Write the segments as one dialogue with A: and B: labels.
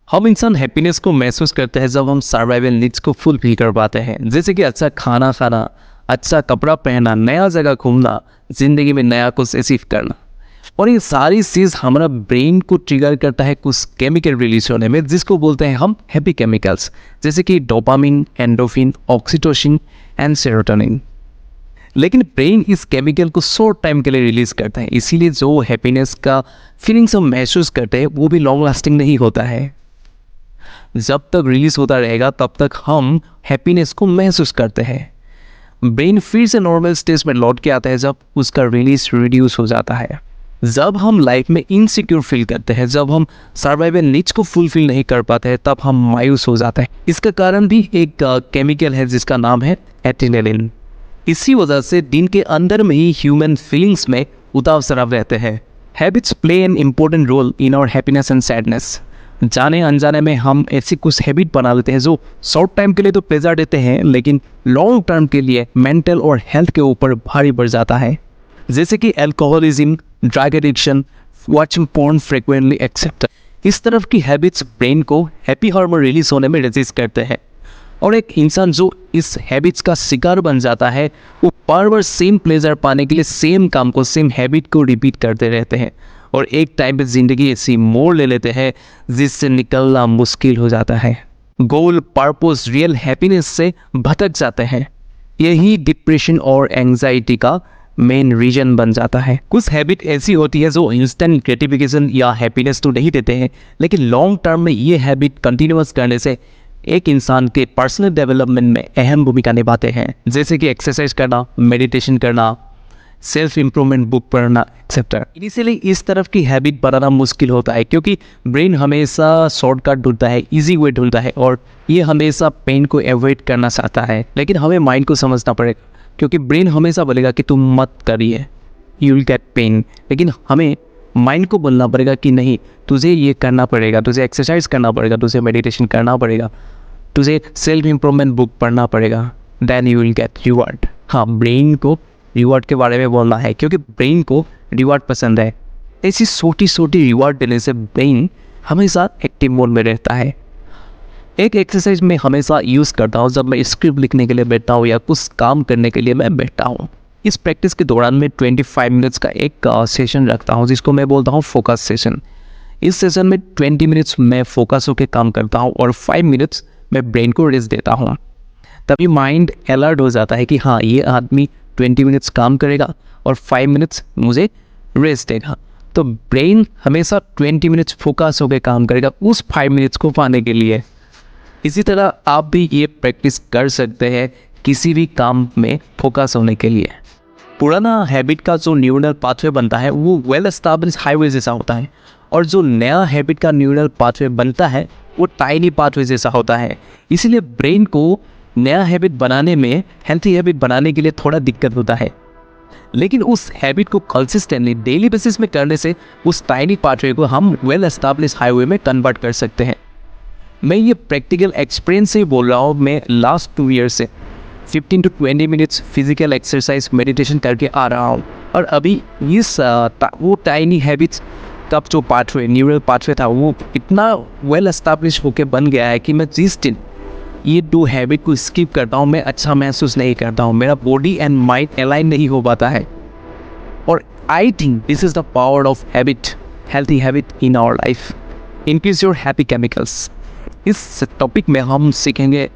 A: हम इंसान हैप्पीनेस को महसूस करते हैं जब हम सर्वाइवल नीड्स को फुलफिल कर पाते हैं, जैसे कि अच्छा खाना खाना, अच्छा कपड़ा पहनना, नया जगह घूमना, ज़िंदगी में नया कुछ अचीव करना। और ये सारी चीज़ हमारा ब्रेन को ट्रिगर करता है कुछ केमिकल रिलीज होने में, जिसको बोलते हैं हम हैप्पी केमिकल्स, जैसे कि dopamine, endorphin, oxytocin and serotonin. लेकिन ब्रेन इस केमिकल को शॉर्ट टाइम के लिए रिलीज करता है, इसीलिए जो हैप्पीनेस का फीलिंग्स हम महसूस करते हैं वो भी लॉन्ग लास्टिंग नहीं होता है। जब तक रिलीज होता रहेगा तब तक हम हैप्पीनेस को महसूस करते हैं। ब्रेन फिर से नॉर्मल स्टेज में लौट के आता है जब उसका रिलीज रिड्यूस हो जाता है। जब हम लाइफ में इनसिक्योर फील करते हैं, जब हम सर्वाइवल नीड्स को फुलफिल नहीं कर पाते हैं, तब हम मायूस हो जाते हैं। इसका कारण भी एक केमिकल है जिसका नाम है एड्रेनालिन। इसी वजह से दिन के अंदर में ही ह्यूमन फीलिंग्स में उतार चढ़ाव रहते हैं। Habits play an important role in our happiness and sadness. जाने अनजाने में हम ऐसी कुछ हैबिट बना लेते हैं जो शॉर्ट टाइम के लिए तो प्लेजर देते हैं, लेकिन लॉन्ग टर्म के लिए मेंटल और हेल्थ के ऊपर भारी पड़ जाता है, जैसे कि alcoholism, drug addiction, watching porn frequently except. इस तरफ की हैबिट्स ब्रेन को हैप्पी हार्मोन रिलीज होने में रेजिस्ट करते हैं, और एक इंसान जो इस हैबिट्स का शिकार बन जाता है वो बार बार सेम प्लेजर पाने के लिए सेम काम को, सेम हैबिट को रिपीट करते रहते हैं, और एक टाइम पे ज़िंदगी ऐसी मोड़ ले लेते हैं जिससे निकलना मुश्किल हो जाता है। गोल, पर्पस, रियल हैप्पीनेस से भटक जाते हैं। यही डिप्रेशन और एंजाइटी का मेन रीजन बन जाता है। कुछ हैबिट ऐसी होती है जो इंस्टेंट ग्रेटिफिकेशन या हैप्पीनेस तो नहीं देते हैं, लेकिन लॉन्ग टर्म में ये हैबिट कंटिन्यूअस करने से एक इंसान के पर्सनल डेवलपमेंट में अहम भूमिका निभाते हैं, जैसे कि एक्सरसाइज करना, मेडिटेशन करना, सेल्फ इम्प्रूवमेंट बुक पढ़ना एक्सेट्रा। इनिशियली इस तरफ की हैबिट बनाना मुश्किल होता है क्योंकि ब्रेन हमेशा शॉर्टकट ढूंढता है, इजी वे ढूंढता है, और ये हमेशा पेन को अवॉइड करना चाहता है। लेकिन हमें माइंड को समझना पड़ेगा, क्योंकि ब्रेन हमेशा बोलेगा कि तुम मत करिए, यू विल गेट पेन। लेकिन हमें माइंड को बोलना पड़ेगा कि नहीं, तुझे ये करना पड़ेगा, तुझे एक्सरसाइज करना पड़ेगा, तुझे मेडिटेशन करना पड़ेगा, तुझे सेल्फ इम्प्रूवमेंट बुक पढ़ना पड़ेगा, then you will get reward. हाँ, ब्रेन को रिवॉर्ड के बारे में बोलना है, क्योंकि ब्रेन को रिवॉर्ड पसंद है। ऐसी छोटी छोटी रिवॉर्ड देने से ब्रेन हमेशा एक्टिव मोड में रहता है। एक एक्सरसाइज मैं हमेशा यूज़ करता हूँ जब मैं स्क्रिप्ट लिखने के लिए बैठता हूँ या कुछ काम करने के लिए मैं बैठता हूँ। इस प्रैक्टिस के दौरान मैं 25 मिनट्स का एक सेशन रखता हूँ जिसको मैं बोलता हूँ फोकस सेशन। इस सेशन में 20 मिनट्स मैं फोकस होकर काम करता हूँ और 5 मिनट्स मैं ब्रेन को रेस्ट देता हूँ। तभी माइंड अलर्ट हो जाता है कि हाँ, ये आदमी 20 मिनट्स काम करेगा और 5 मिनट्स मुझे रेस्ट देगा। तो ब्रेन हमेशा 20 मिनट्स फोकस होकर काम करेगा उस 5 मिनट्स को पाने के लिए। इसी तरह आप भी ये प्रैक्टिस कर सकते हैं किसी भी काम में फोकस होने के लिए। पुराना हैबिट का जो न्यूरल पाथवे बनता है वो वेल एस्टैब्लिश्ड हाईवे जैसा होता है, और जो नया हैबिट का न्यूरल पाथवे बनता है वो टाइनी पाथवे जैसा होता है। इसीलिए ब्रेन को नया हैबिट बनाने में, हेल्थी हैबिट बनाने के लिए थोड़ा दिक्कत होता है, लेकिन उस हैबिट को कंसिस्टेंटली डेली बेसिस में करने से उस टाइनी पाथवे को हम वेल एस्टैब्लिश्ड हाईवे में कन्वर्ट कर सकते हैं। मैं ये प्रैक्टिकल एक्सपीरियंस से बोल रहा हूँ। मैं लास्ट 2 ईयर से 15 to 20 minutes physical exercise, meditation करके आ रहा हूँ, और अभी इस वो टाइनी हैबिट्स का जो पाथवे, न्यूरल पाथवे था, वो इतना वेल एस्टैब्लिश होकर बन गया है कि मैं जिस दिन ये 2 हैबिट को स्किप करता हूँ मैं अच्छा महसूस नहीं करता हूँ, मेरा बॉडी एंड माइंड अलाइन नहीं हो पाता है। और I think this is the power of habit, healthy habit in our life. Increase your happy chemicals. इस टॉपिक में हम सीखेंगे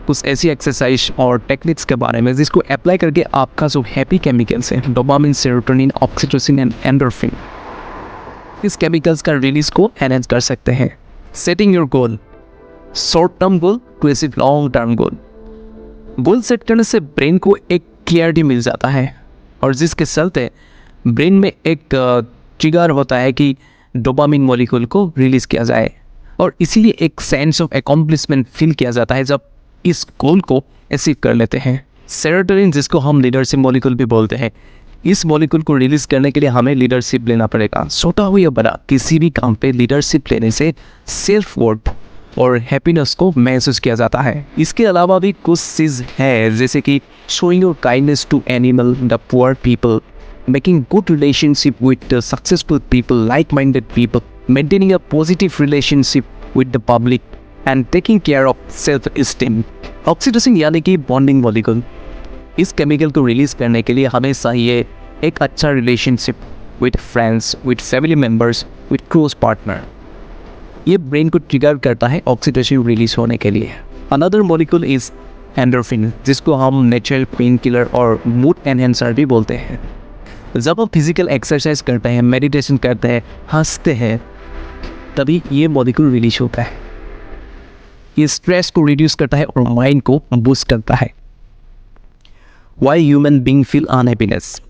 A: कुछ ऐसी एक्सरसाइज और टेक्निक्स के बारे में जिसको अप्लाई करके आपका जो हैप्पी केमिकल्स है, dopamine, serotonin, oxytocin and endorphin, इस केमिकल्स का रिलीज को एनहांस कर सकते हैं। Setting your goal, short term goal to achieve long term goal. Goal set करने से ब्रेन को एक क्लियरिटी मिल जाता है, और जिसके चलते ब्रेन में एक ट्रिगर होता है कि डोपामिन मॉलिक्यूल को रिलीज किया जाए, और इसीलिए एक सेंस ऑफ अकॉम्प्लिशमेंट फील किया जाता है जब इस गोल को अचीव कर लेते हैं। सेरोटोनिन, जिसको हम लीडरशिप मॉलिक्यूल भी बोलते हैं, इस मॉलिक्यूल को रिलीज करने के लिए हमें लीडरशिप लेना पड़ेगा। छोटा हो या बड़ा, किसी भी काम पे लीडरशिप लेने से सेल्फ वर्थ और हैप्पीनेस को महसूस किया जाता है। इसके अलावा भी कुछ चीज़ है, जैसे कि showing your kindness to animal, the poor people, making good relationship with the successful people, like minded people, maintaining a positive relationship with the public and taking care of self-esteem. Oxytocin यानी कि bonding molecule, इस chemical को release करने के लिए हमें चाहिए एक अच्छा relationship with friends, with family members, with close partner. ये ब्रेन को ट्रिगर करता है ऑक्सीटोसिन रिलीज होने के लिए। अनदर मॉलिक्यूल इज एंडोर्फिन, जिसको हम नेचुरल पेन किलर और मूड एनहेंसर भी बोलते हैं। जब हम फिजिकल एक्सरसाइज करते हैं, मेडिटेशन करते हैं, हंसते हैं, तभी ये मॉलिक्यूल रिलीज होता है। ये स्ट्रेस को रिड्यूस करता है और माइंड को बूस्ट करता है। Why human being feel unhappiness?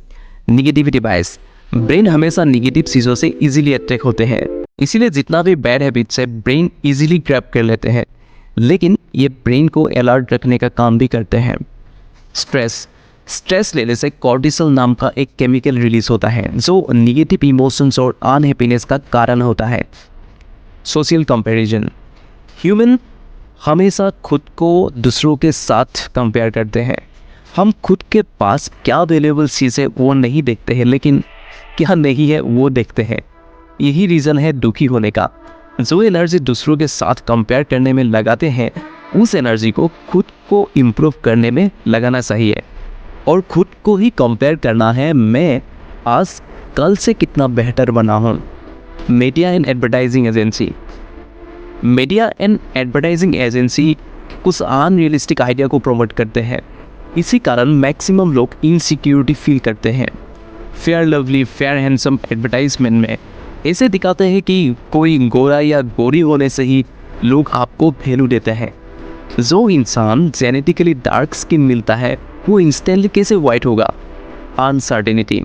A: Negativity bias. Brain हमेशा निगेटिव चीज़ों से इजीली अट्रैक्ट होते हैं, इसीलिए जितना भी बैड हैबिट्स है ब्रेन इजीली ग्रैब कर लेते हैं। लेकिन ये ब्रेन को अलर्ट रखने का काम भी करते हैं। स्ट्रेस लेने से कॉर्टिसोल नाम का एक केमिकल रिलीज होता है जो निगेटिव इमोशंस और अनहैप्पीनेस का कारण होता है। Social comparison. ह्यूमन हमेशा खुद को दूसरों के साथ कंपेयर करते हैं। हम खुद के पास क्या अवेलेबल चीज़ है वो नहीं देखते हैं, लेकिन क्या नहीं है वो देखते हैं। यही रीज़न है दुखी होने का। जो एनर्जी दूसरों के साथ कंपेयर करने में लगाते हैं, उस एनर्जी को खुद को इम्प्रूव करने में लगाना चाहिए। और खुद को ही कंपेयर करना है, मैं आज कल से कितना बेहतर बना हूँ। Media and advertising agency. Media and advertising agency कुछ अनरियलिस्टिक आइडिया को प्रमोट करते हैं। इसी कारण मैक्सिमम लोग इनसिक्योरिटी फील करते हैं। Fair lovely, fair handsome advertisement में ऐसे दिखाते हैं कि कोई गोरा या गोरी होने से ही लोग आपको वैल्यू देते हैं। जो इंसान जेनेटिकली डार्क स्किन मिलता है वो इंस्टेंटली कैसे वाइट होगा? Uncertainty.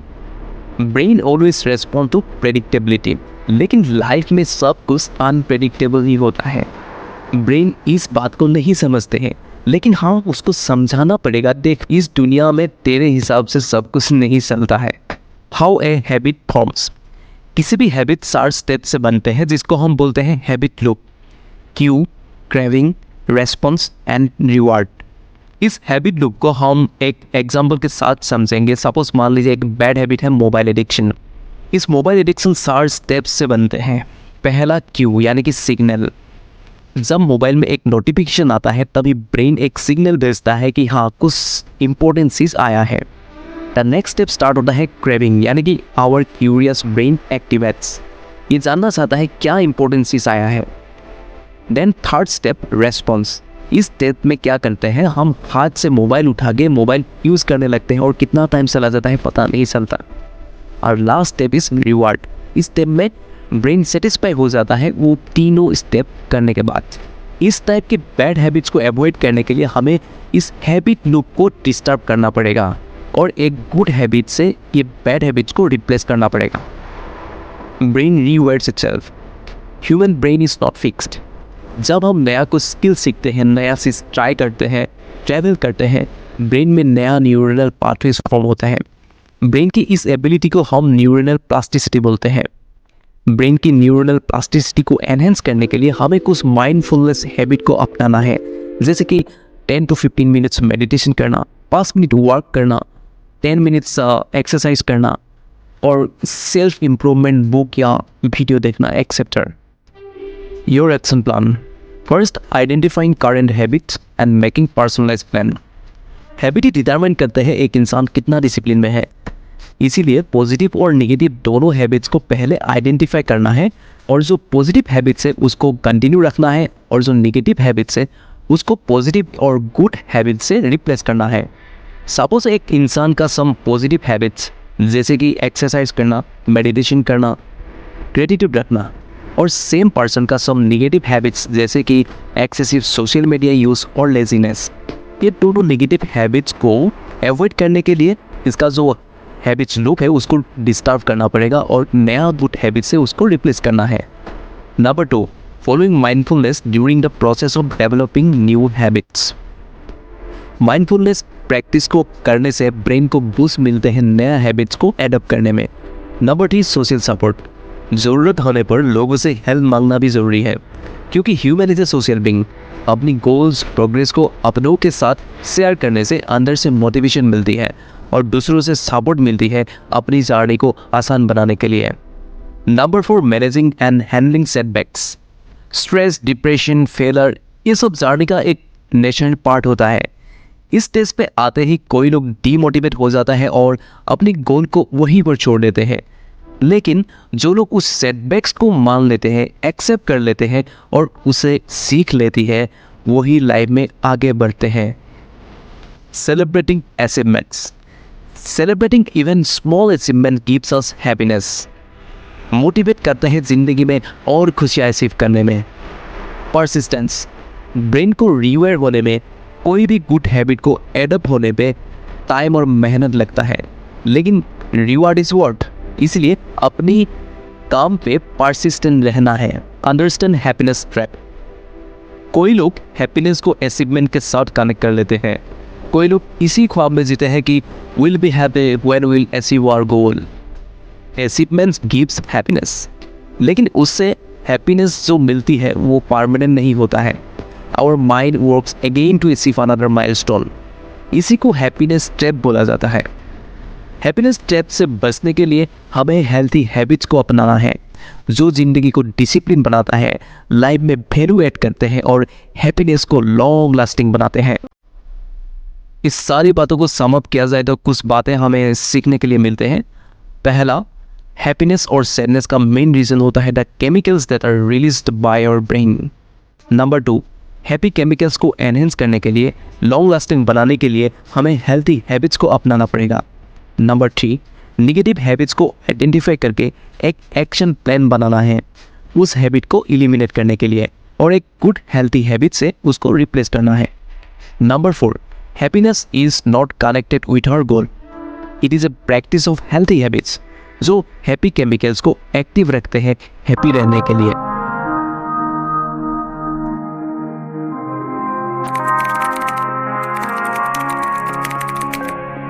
A: Brain always respond to predictability, लेकिन लाइफ में सब कुछ अनप्रेडिक्टेबल ही होता है। ब्रेन इस बात को नहीं समझते हैं, लेकिन हाँ उसको समझाना पड़ेगा। देख, इस दुनिया में तेरे हिसाब से सब कुछ नहीं चलता है। How a habit forms. किसी भी हैबिट 4 स्टेप से बनते हैं, जिसको हम बोलते हैं habit loop. Q, craving, response and reward. इस हैबिट लूप को हम एक एग्जाम्पल के साथ समझेंगे। सपोज मान लीजिए एक बैड हैबिट है मोबाइल एडिक्शन। इस मोबाइल एडिक्शन 4 स्टेप्स से बनते हैं। पहला क्यू यानी कि सिग्नल। जब मोबाइल में एक नोटिफिकेशन आता है तभी ब्रेन एक सिग्नल भेजता है कि हाँ कुछ इंपॉर्टेंट चीज आया है। द नेक्स्ट स्टेप स्टार्ट होता है क्रेविंग, यानी कि आवर क्यूरियस ब्रेन एक्टिवेट्स। ये जानना चाहता है क्या इंपॉर्टेंट चीज आया है। Then third step response. इस स्टेप में क्या करते हैं, हम हाथ से मोबाइल उठा के मोबाइल यूज़ करने लगते हैं और कितना टाइम चला जाता है पता नहीं चलता। और लास्ट स्टेप इज रिवार्ड। इस स्टेप में ब्रेन सेटिस्फाई हो जाता है वो तीनों स्टेप करने के बाद। इस टाइप के बैड हैबिट्स को अवॉइड करने के लिए हमें इस हैबिट लूप को डिस्टर्ब करना पड़ेगा और एक गुड हैबिट से ये बैड हैबिट्स को रिप्लेस करना पड़ेगा। Brain rewires itself. Human brain is not fixed. जब हम नया कुछ स्किल सीखते हैं, नया चीज़ ट्राई करते हैं, ट्रैवल करते हैं, ब्रेन में नया न्यूरल पाथवेज फॉर्म होता है। ब्रेन की इस एबिलिटी को हम न्यूरल प्लास्टिसिटी बोलते हैं। ब्रेन की न्यूरल प्लास्टिसिटी को एनहेंस करने के लिए हमें कुछ माइंडफुलनेस हैबिट को अपनाना है, जैसे कि 10 to 15 मिनट्स मेडिटेशन करना, 5 मिनट वर्क करना, 10 मिनट्स एक्सरसाइज करना और सेल्फ इम्प्रूवमेंट बुक या वीडियो देखना etcetera. Your action plan. First, identifying current habits and making personalised plan. Habit he determine करते हैं एक इंसान कितना डिसिप्लिन में है। इसीलिए पॉजिटिव और नेगेटिव दोनों हैबिट्स को पहले आइडेंटिफाई करना है और जो पॉजिटिव हैबिट्स है उसको कंटिन्यू रखना है और जो नेगेटिव हैबिट्स है उसको पॉजिटिव और गुड हैबिट से रिप्लेस करना है। सपोज एक इंसान का सम पॉजिटिव हैबिट्स जैसे कि एक्सरसाइज करना, मेडिटेशन करना, ग्रेटिट्यूड रखना, और सेम पर्सन का सम नेगेटिव हैबिट्स जैसे कि एक्सेसिव सोशल मीडिया यूज़ और लेजीनेस। ये दोनों नेगेटिव हैबिट्स को अवॉइड करने के लिए इसका जो हैबिट्स लूप है उसको डिस्टर्ब करना पड़ेगा और नया गुड हैबिट से उसको रिप्लेस करना है। Number 2, following mindfulness during the process of developing new habits. Mindfulness practice को करने से ब्रेन को बूस्ट मिलते हैं नया हैबिट्स को एडॉप्ट करने में। Number 3, social support. ज़रूरत होने पर लोगों से हेल्प मांगना भी ज़रूरी है, क्योंकि human is a social being. अपनी गोल्स, प्रोग्रेस को अपनों के साथ शेयर करने से अंदर से मोटिवेशन मिलती है और दूसरों से सपोर्ट मिलती है अपनी जर्नी को आसान बनाने के लिए। Number 4, managing and handling setbacks. Stress, depression, failure, ये सब जर्नी का एक नेचुरल पार्ट होता है। इस स्टेज पे आते ही कोई लोग डीमोटिवेट हो जाता है और अपनी गोल को वहीं पर छोड़ देते हैं। लेकिन जो लोग उस सेटबैक्स को मान लेते हैं, एक्सेप्ट कर लेते हैं और उसे सीख लेती है, वही लाइफ में आगे बढ़ते हैं। Celebrating achievements. Celebrating even small achievement gives us happiness. Motivate करते हैं ज़िंदगी में और खुशियाँ अचीव करने में। परसिस्टेंस। ब्रेन को रिवायर होने में, कोई भी गुड हैबिट को एडप्ट होने पे टाइम और मेहनत लगता है, लेकिन रिवार्ड इज वर्थ। इसलिए अपनी काम पे परसिस्टेंट रहना है। Understand happiness trap. कोई लोग हैप्पीनेस को अचीवमेंट के साथ कनेक्ट कर लेते हैं। कोई लोग इसी ख्वाब में जीते हैं कि will be happy when will achieve our goal. Achievements gives happiness, लेकिन उससे हैप्पीनेस जो मिलती है वो परमानेंट नहीं होता है। Our mind works again to achieve another milestone. इसी को हैप्पीनेस ट्रैप बोला जाता है। हैप्पीनेस ट्रैप से बचने के लिए हमें हेल्थी हैबिट्स को अपनाना है, जो ज़िंदगी को डिसिप्लिन बनाता है, लाइफ में वैल्यू ऐड करते हैं और हैप्पीनेस को लॉन्ग लास्टिंग बनाते हैं। इस सारी बातों को सम अप किया जाए तो कुछ बातें हमें सीखने के लिए मिलते हैं। पहला, हैप्पीनेस और सैडनेस का मेन रीज़न होता है the chemicals that are released by our brain. Number 2, happy chemicals को एनहेंस करने के लिए, लॉन्ग लास्टिंग बनाने के लिए हमें हेल्थी हैबिट्स को अपनाना पड़ेगा। नंबर 3, निगेटिव हैबिट्स को आइडेंटिफाई करके एक एक्शन प्लान बनाना है उस हैबिट को एलिमिनेट करने के लिए, और एक गुड हेल्थी हैबिट से उसको रिप्लेस करना है। Number 4, happiness is not connected with our goal, it is a practice of healthy habits जो हैप्पी केमिकल्स को एक्टिव रखते हैं हैप्पी रहने के लिए।